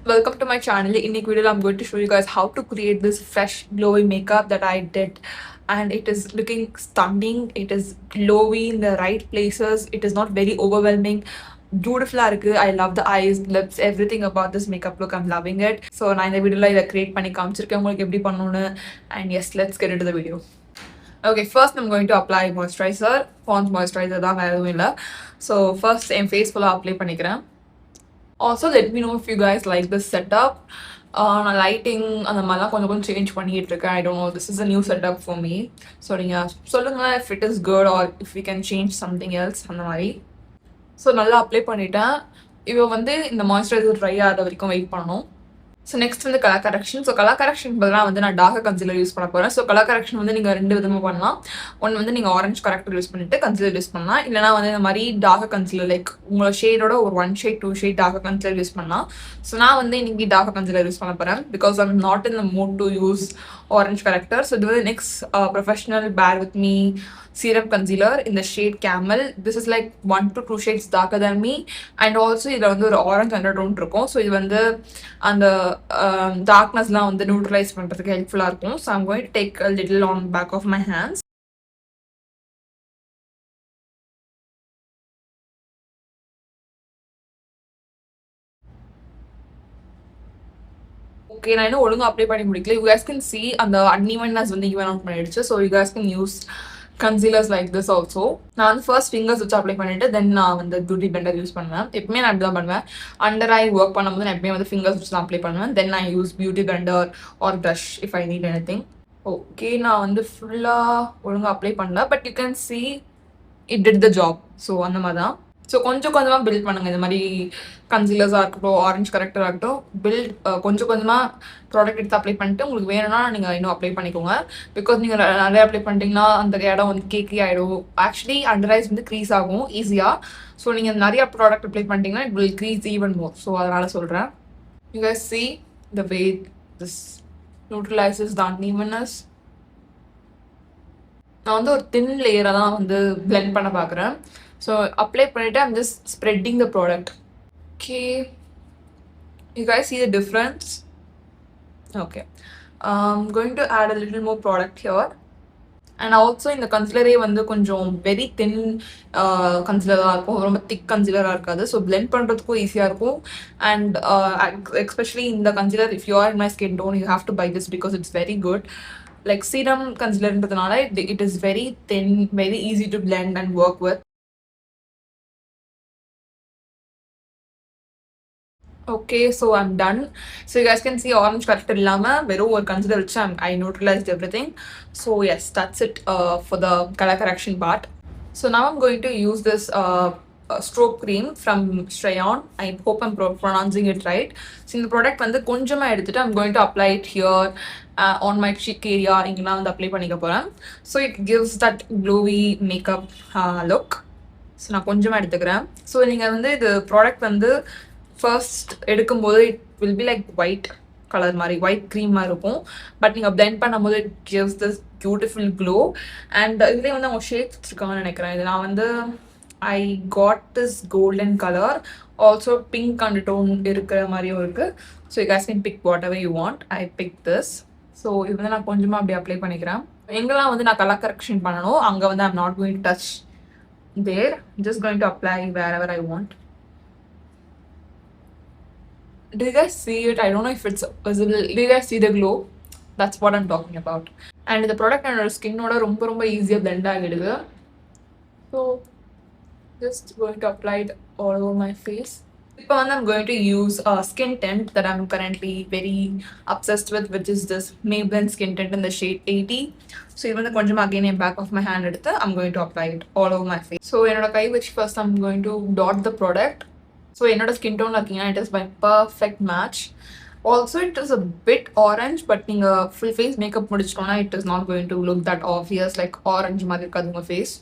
Welcome to my channel. In this video, I'm going to show you guys how to create this fresh glowy makeup that I did, and it is looking stunning. It is glowy in the right places. It is not very overwhelming. Beautiful இருக்கு. I love the eyes, lips, everything about this makeup look. I'm loving it. So நான் இந்த வீடியோல இதை create பண்ணி காமிச்சிருக்கேன் உங்களுக்கு எப்படி பண்ணணும்னு. And yes, let's get into the video. Okay, first I'm going to apply moisturizer. Pond's moisturizer தான் வேற எதுவும் இல்லை. So first என் face full apply பண்ணிக்கிறேன். Also, let me know if you guys like this setup. Lighting அந்த மாதிரிலாம் கொஞ்சம் change பண்ணிட்டு இருக்கேன். I don't know, this is a new setup for me. So நீங்கள் சொல்லுங்கள் if it is good or if we can change something else அந்த மாதிரி. So நல்லா அப்ளை பண்ணிட்டேன். இவ வந்து இந்த மாய்ஸ்சரைசர் ட்ரை ஆகிற வரைக்கும் வெயிட் பண்ணணும். ஸோ நெக்ஸ்ட் வந்து colour correction. So colour correction பதிலாக வந்து நான் டார்க் கன்சிலர் யூஸ் பண்ண போகிறேன். ஸோ கலர் கரெக்ஷன் வந்து நீங்கள் ரெண்டு விதமாக பண்ணலாம். ஒன்று வந்து நீங்கள் ஆரஞ்ச் கரெக்டர் யூஸ் பண்ணிட்டு கன்சிலர் யூஸ் பண்ணலாம். இல்லைனா வந்து இந்த மாதிரி டார்க் கன்சிலர் லைக் உங்களோட ஷேடோட ஒரு 1 shade 2 shade dark concealer use பண்ணலாம். ஸோ நான் வந்து இன்னைக்கு டார்க் கன்சிலர் யூஸ் பண்ண போகிறேன் because I'm not in the mood to use orange corrector. So இது வந்து next professional pair with me serum concealer in the shade Camel. This is like 1 to 2 shades darker than me, and also இதுல வந்து ஒரு orange undertone இருக்கும். So இது வந்து அந்த டார்க்னஸ்லாம் வந்து நியூட்ரலைஸ் பண்ணுறதுக்கு ஹெல்ப்ஃபுல்லாக இருக்கும். So I'm going to take a little on back of my hands. Okay, நான் இன்னும் ஒழுங்காக அப்ளை பண்ணி முடிக்கல. யூ கேஸ் கேன் சி அந்த அன்இவன்னஸ் வந்து ஈவன் அவுட் பண்ணிடுச்சு. So you guys can use concealers like this also. நான் வந்து ஃபர்ஸ்ட் ஃபிங்கர்ஸ் வச்சு அப்ளை பண்ணிட்டு தென் நான் வந்து பியூட்டி பிளெண்டர் யூஸ் பண்ணுவேன். எப்பவுமே நான் அப்படி தான் பண்ணுவேன். அண்டர் ஐ ஒர்க் பண்ணும்போது நான் எப்பவுமே வந்து ஃபிங்கர்ஸ் வச்சு தான் அப்ளை பண்ணுவேன். Then I use beauty blender or brush if I need anything. Okay, நான் வந்து ஃபுல்லாக ஒழுங்காக அப்ளை பண்ணல, but you can see it did the job. So அந்த மாதிரி தான். ஸோ கொஞ்சம் கொஞ்சமாக பில்ட் பண்ணுங்கள். இந்த மாதிரி கன்சீலர்ஸாக இருக்கட்டும், ஆரஞ்ச் கரெக்டராக இருக்கட்டும், பில்ட் கொஞ்சம் கொஞ்சமாக ப்ராடக்ட் எடுத்து அப்ளை பண்ணிட்டு உங்களுக்கு வேணும்னா நீங்கள் இன்னும் அப்ளை பண்ணிக்கோங்க. பிகாஸ் நீங்கள் நிறைய அப்ளை பண்ணிட்டீங்கன்னா அந்த இடம் வந்து கேக்கி ஆகிடும். ஆக்சுவலி அண்டர் ஐஸ் வந்து க்ரீஸ் ஆகும் ஈஸியாக. ஸோ நீங்கள் நிறைய ப்ராடக்ட் அப்ளை பண்ணிட்டீங்கன்னா it will crease even more. So அதனால் சொல்கிறேன். You guys see the way this neutralizes the unevenness. நான் வந்து ஒரு தின் லேயரை தான் வந்து பிளெண்ட் பண்ண பார்க்குறேன். ஸோ அப்ளை பண்ணிவிட்டு I'm just spreading the product. Okay, you guys see the difference? Okay, I'm going to add a little more product here. And also இந்த கன்சிலரே வந்து கொஞ்சம் வெரி தின் கன்சிலராக இருக்கும், ரொம்ப திக் கன்சிலராக இருக்காது. ஸோ பிளெண்ட் பண்ணுறதுக்கும் ஈஸியாக இருக்கும். அண்ட் எஸ்பெஷலி இந்த concealer if you are in my skin tone you have to buy this because it's very good. Like serum கன்சிலர்ன்றதுனால it is very thin, very easy to blend and work with. Okay, so I'm done. So you guys can see orange corrector illama verum or consider which I neutralized everything. So yes, that's it for the color correction part. So now I'm going to use this stroke cream from Strayon. I hope I'm pronouncing it right. So in the product வந்து கொஞ்சமா எடுத்துட்டு I'm going to apply it here on my cheek area. இங்கலாம் வந்து apply பண்ணிக்க போறேன். So it gives that glowy makeup look. So நான் கொஞ்சமா எடுத்துக்கிறேன். So நீங்க வந்து இது ப்ராடக்ட் வந்து ஃபர்ஸ்ட் எடுக்கும்போது it will be like white colour மாதிரி, ஒயிட் க்ரீம் மாதிரி இருக்கும். பட் நீங்கள் பிளெண்ட் பண்ணும்போது it gives this beautiful glow. And இதுலேயே வந்து அவங்க ஷேட்ஸ் வச்சுருக்காங்கன்னு நினைக்கிறேன். இது நான் வந்து I got this golden colour, also pink and tone இருக்கிற மாதிரியும் இருக்குது. So you guys can pick whatever you want. I pick this. ஸோ இது வந்து நான் கொஞ்சமாக அப்படி அப்ளை பண்ணிக்கிறேன். எங்கெல்லாம் வந்து நான் கலர் கரெக்ஷன் பண்ணணும் அங்கே வந்து I'm not going to touch there, just going to apply wherever I want. Do you guys see it? I don't know if it's visible. Do you guys see the glow? That's what I'm talking about. And the product on our skin oda romba easy blend agidudhu. So just going to apply it all over my face. Now I'm going to use a skin tint that I'm currently very obsessed with, which is this Maybelline skin tint in the shade 80. So even the konjam again in back of my hand eduthu I'm going to apply it all over my face. So enoda kai which first I'm going to dot the product. So என்னோட skin tone பார்த்தீங்கன்னா it is my perfect match. Also it is a bit orange, but நீங்கள் full face makeup முடிச்சிட்டோன்னா it is not going to look that obvious like orange மாதிரி இருக்காது உங்கள் face.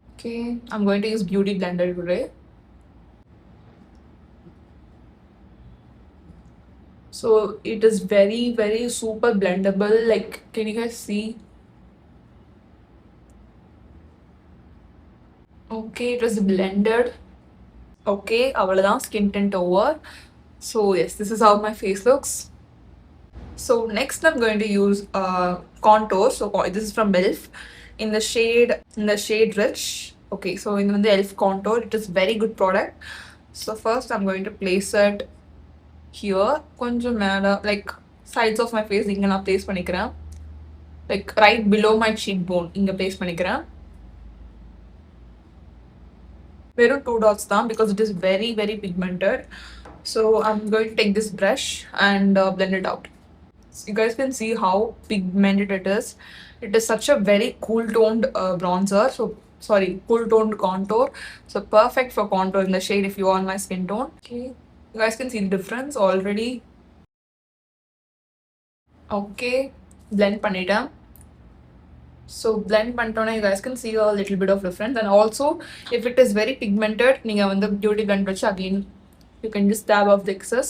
Okay, I'm going to use beauty blender today. So it is very very super blendable. Like can you guys see? Okay, it was blended. Okay, அவ்வளோதான், skin tint over. So yes, this is how my face looks. So next I'm going to use contour. So this is from Elf in the shade Rich. Okay, so in the Elf contour, it is very good product. So first I'm going to place it here, கொஞ்சம் மேல, like sides of my face இங்க நான் place பண்ணிக்கிறேன். Like right below my cheekbone இங்க place பண்ணிக்கிறேன். வெறும் 2 dots தான் because it is very very pigmented. So I'm going to take this brush and blend it out. So you guys can see how pigmented it is. It is such a very cool toned bronzer. So sorry, cool toned contour. So perfect for contour in the shade if you want my skin tone. Okay, you guys can see the difference already. Okay, blend பண்ணிட்டேன். So blend பண்ணிட்டோன்னா you guys can see a little bit of difference. And also if it is very pigmented, நீங்கள் வந்து beauty blend வச்சு again you can just dab off the excess.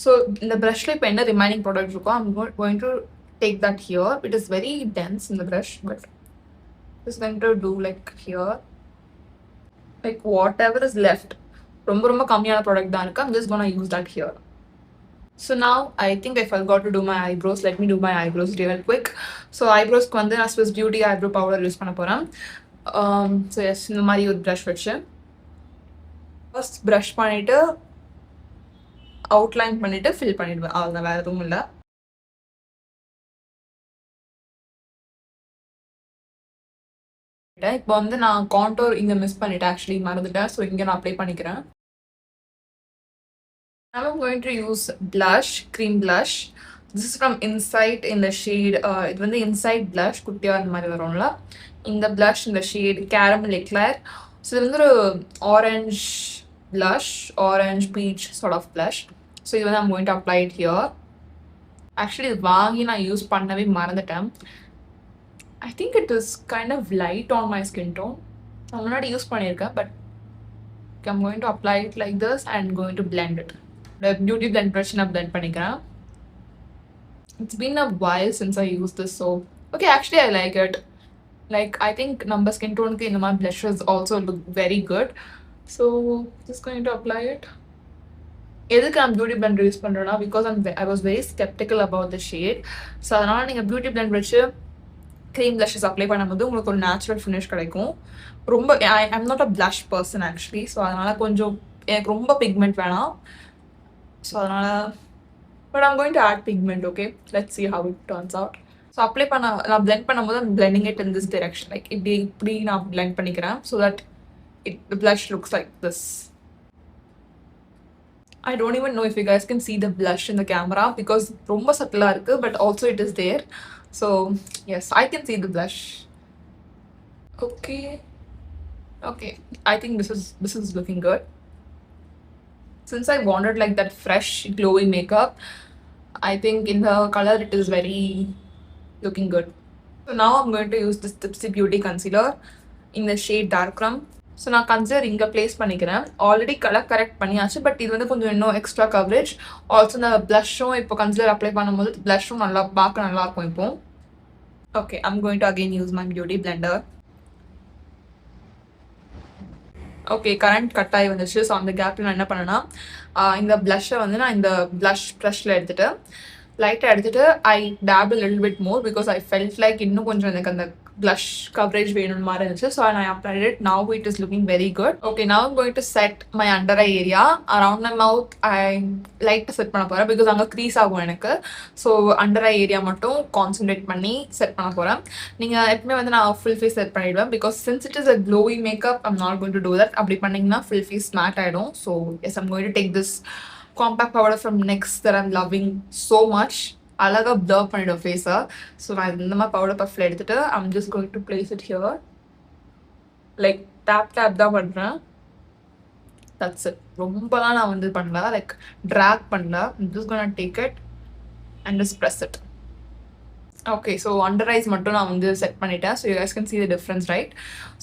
So in the brush இப்போ என்ன remaining product இருக்கோ I'm going to take that here. It is very dense in the brush, but just going to do like here, like whatever is left. ரொம்ப ரொம்ப கம்மியான product தான் இருக்கு. I'm just gonna use that here. So now I think I forgot to do my eyebrows. Let me do my eyebrows real quick. So eyebrows க்கு வந்து நான் Swiss Beauty eyebrow powder use பண்ண போறேன். So yes, இந்த மாதிரி ஒரு brush வச்சு first brush பண்ணிட்டு outline பண்ணிட்டு fill பண்ணிடுவேன். அவ்வளவுதான், வேற எதுவும் இல்லை. இப்போ வந்து நான் கான்டோர் இங்க மிஸ் பண்ணிட்டேன், ஆக்சுவலி மறந்துட்டேன். ஸோ இங்க நான் அப்ளை பண்ணிக்கிறேன். Now I'm going to use blush, cream blush. This is from Insight in the shade. இது வந்து Insight blush குட்டியா அந்த மாதிரி வரும்ல. இந்த blush in the shade caramel eclair. So இது வந்து ஒரு orange blush, orange peach sort of blush. So இது வந்து I'm going to apply it here. Actually இது வாங்கி நான் யூஸ் பண்ணவே மறந்துட்டேன். I think it is kind of light on my skin tone. நான் முன்னாடி யூஸ் பண்ணியிருக்கேன், but I'm going to apply it like this and going to blend it. The beauty blend brush நான் blend பண்ணிக்கிறேன். It's been a while since I used this, so okay, actually I like it. Like I think number skin tone க்கு இந்த மாதிரி blushes also look very good. So just going to apply it. எதுக்கு நான் beauty blender use பண்ணுறேன்னா because I was very skeptical about the shade. So அதனால் நீங்கள் beauty blend வச்சு cream blushes apply பண்ணும்போது உங்களுக்கு ஒரு நேச்சுரல் ஃபினிஷ் கிடைக்கும். ரொம்ப I'm not a blush person actually. So அதனால் கொஞ்சம் எனக்கு ரொம்ப பிக்மெண்ட் வேணாம். ஸோ அதனால் but I'm going to add pigment. Okay, let's see how it turns out. So apply நான் blend பண்ணும்போது I'm blending it in this direction. Like இப்படி நான் blend பண்ணிக்கிறேன் so that the blush looks like this. I don't even know if you guys can see the blush in the camera because ரொம்ப சட்டிலாக இருக்கு, but also it is there. So yes, I can see the blush. Okay, I think this is looking good. Since I wanted like that fresh glowy makeup, I think in the color it is very looking good. So now I'm going to use this Tipsy Beauty concealer in the shade Dark Rum. So நான் concealer இங்கே place பண்ணிக்கிறேன். Already colour correct பண்ணியாச்சு, but இது வந்து கொஞ்சம் இன்னும் extra coverage. Also இந்த ப்ளஷும் இப்போ கன்சிலர் அப்ளை பண்ணும்போது ப்ளஷும் நல்லா பார்க்க நல்லாயிருக்கும் இப்போ. Okay, I'm going to again use my beauty Blender. Okay, current cut ஆகி வந்துச்சு. ஸோ அந்த கேப்பில் நான் என்ன பண்ணேன்னா இந்த ப்ளஷை வந்து நான் இந்த ப்ளஷ் ப்ரஷில் எடுத்துகிட்டு லைட்டாக எடுத்துகிட்டு I dab little bit more because I felt like இன்னும் கொஞ்சம் எனக்கு அந்த blush coverage வேணும் மாதிரி இருந்துச்சு. So I applied it. Now it is looking very good. Okay, now I'm going to set my under eye area. Around my mouth I like to set பண்ண போறேன் because அங்கே crease ஆகும் எனக்கு. So under eye area மட்டும் concentrate பண்ணி set பண்ண போறேன். நீங்கள் எப்பவுமே வந்து நான் full face set பண்ணிடுவேன் because since it is a glowy makeup I'm not going to do that. அப்படி பண்ணிங்கன்னா full face matte ஆகிடும். So yes, I'm going to take this compact powder from NYX that I'm loving so much. அழகாக blur பண்ணிடும் ஃபேஸை. So நான் இந்த மாதிரி powder puff எடுத்துகிட்டு I'm just going to place it here. Like dab தான் பண்ணுறேன். That's it. ரொம்பலாம் நான் வந்து பண்ணல, லைக் ட்ராக் பண்ணல. Just gonna take it and just press it. Okay, so under eyes மட்டும் நான் வந்து செட் பண்ணிட்டேன். So you guys can see the difference, right?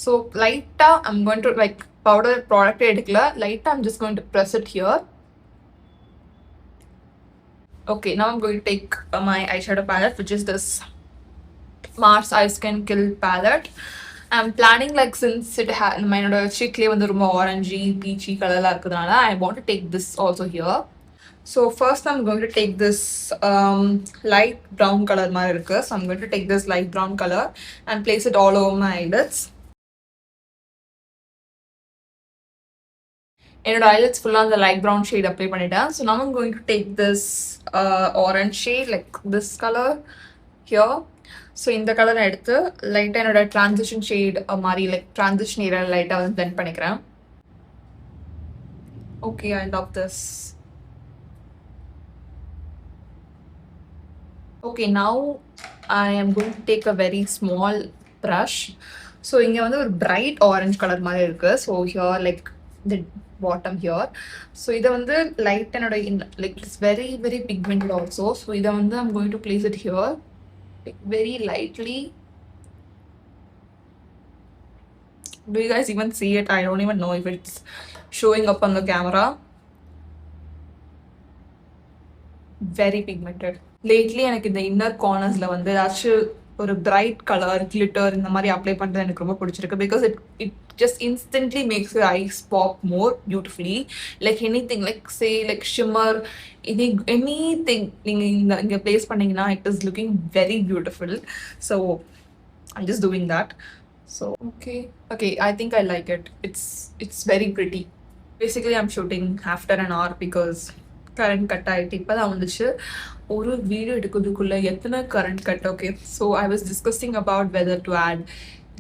So லைட்டாக I'm going to like powder ப்ராடக்டே எடுக்கல, லைட்டாக I'm just going to press it here. Okay, now I'm going to take my eyeshadow palette, which is this Mars Ice Can Kill palette. I'm planning like since it had my cheekle வந்து ரொம்ப orangey peachy color இருக்குதுனால I want to take this also here. So first I'm going to take this light brown color மாதிரி இருக்கு. So I'm going to take this light brown color and place it all over my eyelids. என்னோட eyelids full on the light brown shade apply பண்ணிட்டேன். So now I'm going to take this orange shade like this color here. So இந்த colour எடுத்து லைட்டாக என்னோட transition shade மாதிரி like transition area லைட்டாக வந்து blend பண்ணிக்கிறேன். Okay, I love this. Okay, now I am going to take a very small brush. So இங்க வந்து ஒரு bright orange color மாதிரி இருக்கு. So here like the bottom here. So இதை வந்து light என்னோட like it's very very pigmented also. So இதை வந்து I'm going to place it here like very lightly. Do you guys even see it? I don't even know if it's showing up on the camera. Very pigmented. Lately எனக்கு இந்த inner கார்னர்ஸ்ல வந்து ஏதாச்சும் ஒரு bright colour glitter இந்த மாதிரி apply பண்றது எனக்கு ரொம்ப பிடிச்சிருக்கு because it just instantly makes your eyes pop more beautifully. Like anything, like say like shimmer, anything நீங்க place பண்ணீங்கன்னா it is looking very beautiful. So I'm just doing that. So okay, I think I like it. It's very pretty. Basically I'm shooting after an hour because current cut ஆயிட்டு இப்பதான் வந்துச்சு. ஒரு video எடுக்கிறதுக்குள்ள எத்தனை current cut. Okay, so I was discussing about whether to add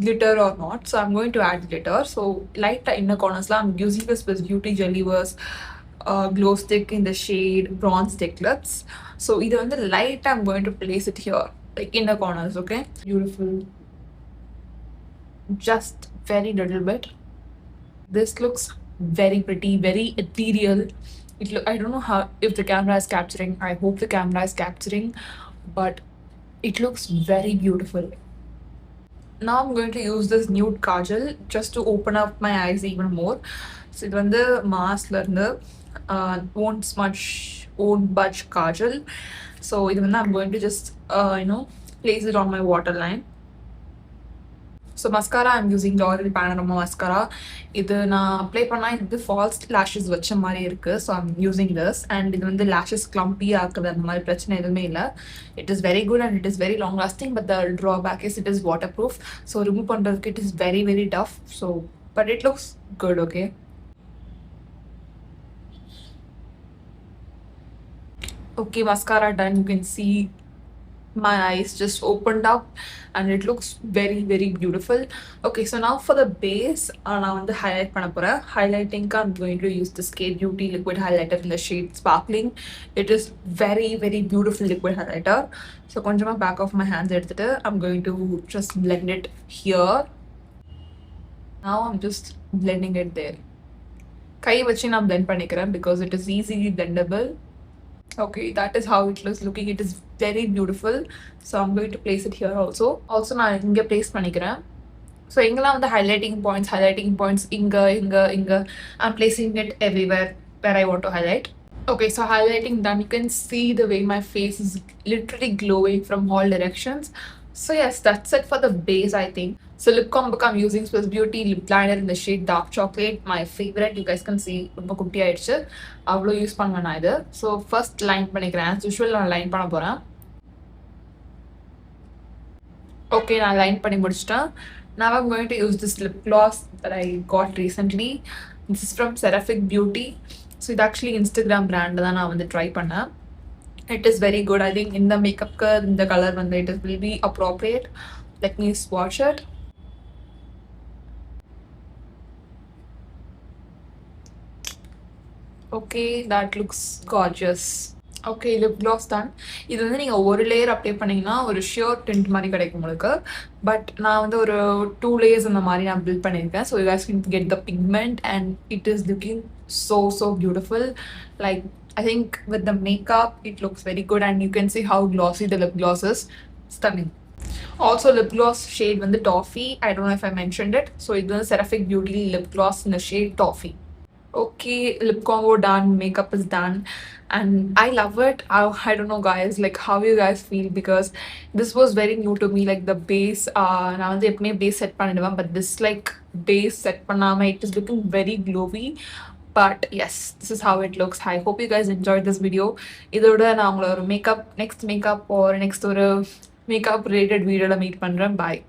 glitter or not. So I'm going to add glitter. So light inner corners la I'm using this Swiss Beauty Jellyverse glow stick in the shade Bronze Declets. So either on the light I'm going to place it here like inner corners. Okay, beautiful. Just very little bit. This looks very pretty, very ethereal. I don't know how if the camera is capturing. I hope the camera is capturing, but it looks very beautiful. Now I'm going to use this nude kajal just to open up my eyes even more. So இது வந்து மாஸ்ல இருந்து won't budge kajal. So இது வந்து I'm going to just place it on my waterline. So mascara I'm using L'Oreal Panorama mascara. இது நான் apply பண்ணா இது falls lashes வச்ச மாதிரி இருக்கு. So I'm using this and இது வந்து lashes clumpy ஆக்குது அந்த மாதிரி பிரச்சனை எதுவுமே இல்ல. It is very good and it is very long lasting, but the drawback is it is waterproof. So remove பண்றதுக்கு it is very very tough. So but it looks good. Okay, mascara done. You can see my eyes just opened up and it looks very very beautiful. Okay, so now for the base நான் வந்து highlight பண்ண போறேன். Highlighting I'm going to use this K Beauty liquid highlighter in the shade Sparkling. It is very very beautiful liquid highlighter. So கொஞ்சமா back of my hands எடுத்துட்டு I'm going to just blend it here. Now I'm just blending it there. கை வச்சு நான் blend பண்ணிக்கிறேன் because it is easily blendable. Okay, that is how it looks looking. It is very beautiful. So I'm going to place it here also. நான் இங்க place பண்ணிக்கிறேன். So எங்கெல்லாம் வந்து highlighting points இங்க I'm placing it everywhere where I want to highlight. Okay, so highlighting done. You can see the way my face is literally glowing from all directions. So yes, that's it for the base, I think. So lip combo I'm using Swiss Beauty lip liner in the shade Dark Chocolate. My favorite. You guys can see ரொம்ப குட்டி ஆயிடுச்சு. அவ்வளோ use பண்ண நான் இது. So first line பண்ணிக்கிறேன். As usual நான் line பண்ண போறேன். Okay, நான் லைன் பண்ணி முடிச்சிட்டேன். Now I'm going to use this lip gloss that I got recently. This is from Seraphic Beauty. So இது actually Instagram brand தான் நான் வந்து ட்ரை பண்ணேன். It is very good. I think in the makeup the color வந்து it will be appropriate. Let me swatch it. Okay, that looks gorgeous. Okay, lip gloss done. இது வந்து நீங்க ஒரு layer apply பண்ணீங்கன்னா ஒரு ஷியோர் டிண்ட் மாதிரி கிடைக்கும் உங்களுக்கு. பட் நான் வந்து ஒரு 2 layers அந்த மாதிரி நான் பில்ட் பண்ணியிருக்கேன். So you guys can get the pigment and it is looking so beautiful. Like I think with the makeup it looks very good and you can see how glossy the lip gloss is. Stunning. Also lip gloss shade வந்து Toffee. I don't know if I mentioned it. So இது வந்து Seraphic Beauty lip gloss in the shade Toffee. Okay, lip combo done, makeup is done and I love it. I don't know guys like how you guys feel because this was very new to me, like the base நான் வந்து எப்பவுமே base set பண்ணிடுவேன் but this like base set பண்ணாம it is looking very glowy. But yes, this is how it looks. I hope you guys enjoyed this video. இதோட நான் உங்களை ஒரு makeup next makeup or next ஒரு makeup related வீடியோவில் meet பண்ணுறேன். பாய்.